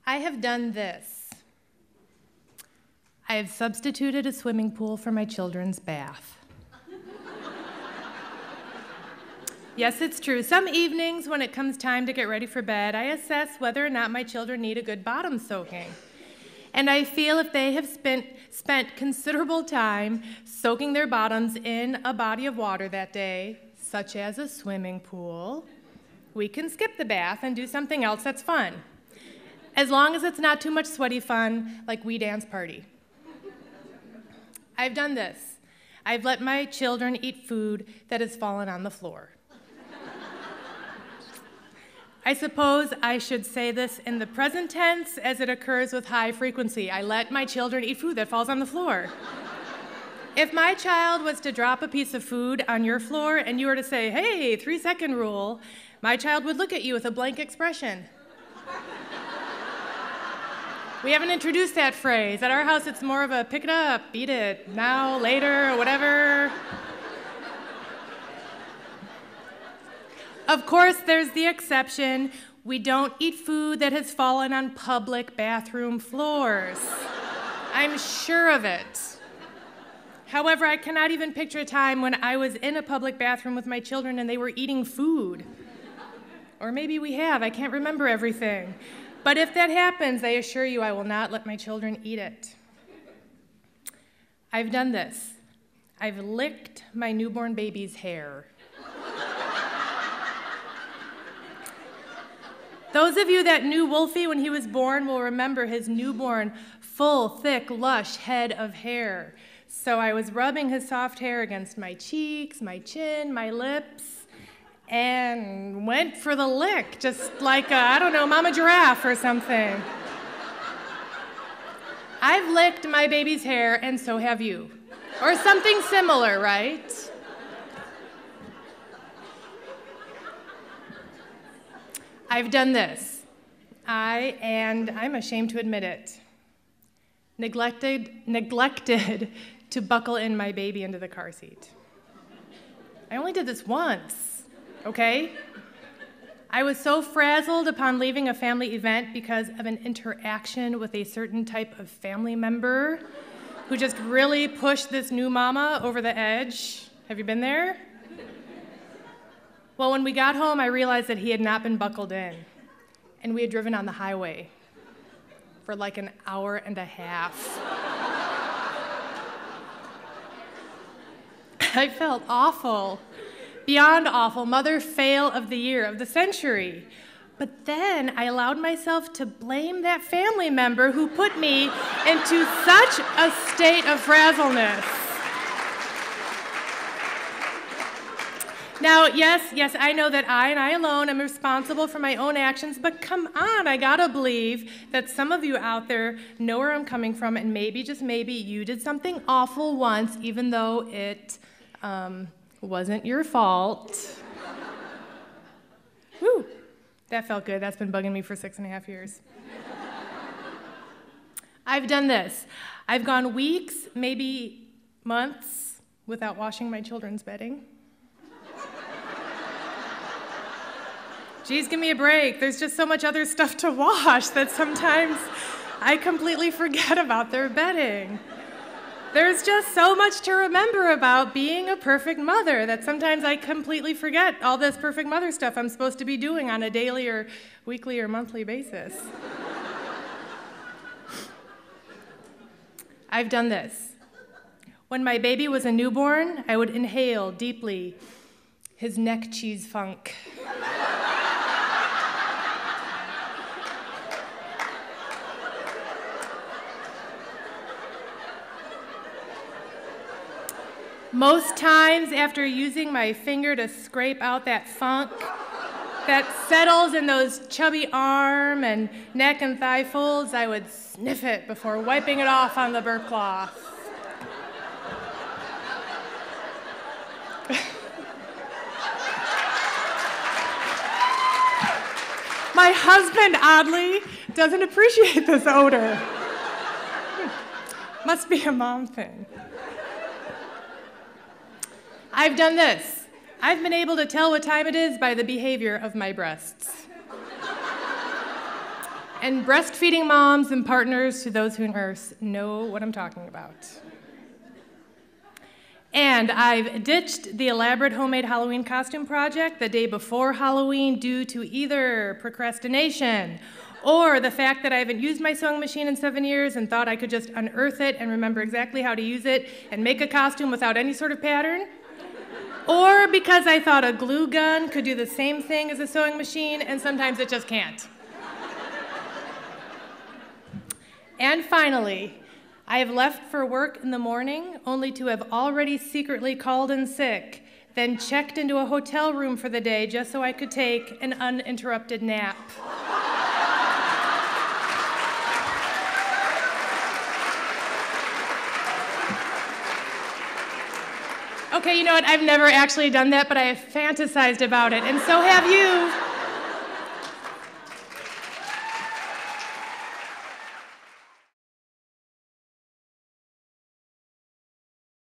I have done this. I have substituted a swimming pool for my children's bath. Yes, it's true. Some evenings when it comes time to get ready for bed, I assess whether or not my children need a good bottom soaking. And I feel if they have spent considerable time soaking their bottoms in a body of water that day, such as a swimming pool, we can skip the bath and do something else that's fun. As long as it's not too much sweaty fun, like we dance party. I've done this. I've let my children eat food that has fallen on the floor. I suppose I should say this in the present tense as it occurs with high frequency. I let my children eat food that falls on the floor. If my child was to drop a piece of food on your floor and you were to say, hey, 3-second rule, my child would look at you with a blank expression. We haven't introduced that phrase. At our house, it's more of a pick it up, eat it, now, later, or whatever. Of course, there's the exception. We don't eat food that has fallen on public bathroom floors. I'm sure of it. However, I cannot even picture a time when I was in a public bathroom with my children and they were eating food. Or maybe we have, I can't remember everything. But if that happens, I assure you I will not let my children eat it. I've done this. I've licked my newborn baby's hair. Those of you that knew Wolfie when he was born will remember his newborn, full, thick, lush head of hair. So I was rubbing his soft hair against my cheeks, my chin, my lips, and went for the lick, just like, I don't know, Mama Giraffe or something. I've licked my baby's hair, and so have you. Or something similar, right? I've done this. I'm ashamed to admit it, neglected to buckle in my baby into the car seat. I only did this once, okay? I was so frazzled upon leaving a family event because of an interaction with a certain type of family member who just really pushed this new mama over the edge. Have you been there? Well, when we got home, I realized that he had not been buckled in, and we had driven on the highway for like an hour and a half. I felt awful, beyond awful, mother fail of the year, of the century. But then I allowed myself to blame that family member who put me into such a state of frazzleness. Now, yes, I know that I alone am responsible for my own actions, but come on, I gotta believe that some of you out there know where I'm coming from, and maybe, just maybe, you did something awful once, even though it wasn't your fault. Whew, that felt good. That's been bugging me for 6.5 years. I've done this. I've gone weeks, maybe months, without washing my children's bedding. Geez, give me a break. There's just so much other stuff to wash that sometimes I completely forget about their bedding. There's just so much to remember about being a perfect mother that sometimes I completely forget all this perfect mother stuff I'm supposed to be doing on a daily or weekly or monthly basis. I've done this. When my baby was a newborn, I would inhale deeply his neck cheese funk. Most times, after using my finger to scrape out that funk that settles in those chubby arm and neck and thigh folds, I would sniff it before wiping it off on the burp cloth. My husband, oddly, doesn't appreciate this odor. Must be a mom thing. I've done this. I've been able to tell what time it is by the behavior of my breasts. And breastfeeding moms and partners to those who nurse know what I'm talking about. And I've ditched the elaborate homemade Halloween costume project the day before Halloween due to either procrastination or the fact that I haven't used my sewing machine in 7 years and thought I could just unearth it and remember exactly how to use it and make a costume without any sort of pattern. Or because I thought a glue gun could do the same thing as a sewing machine and sometimes it just can't. And finally, I have left for work in the morning only to have already secretly called in sick, then checked into a hotel room for the day just so I could take an uninterrupted nap. Okay, you know what? I've never actually done that, but I have fantasized about it, and so have you.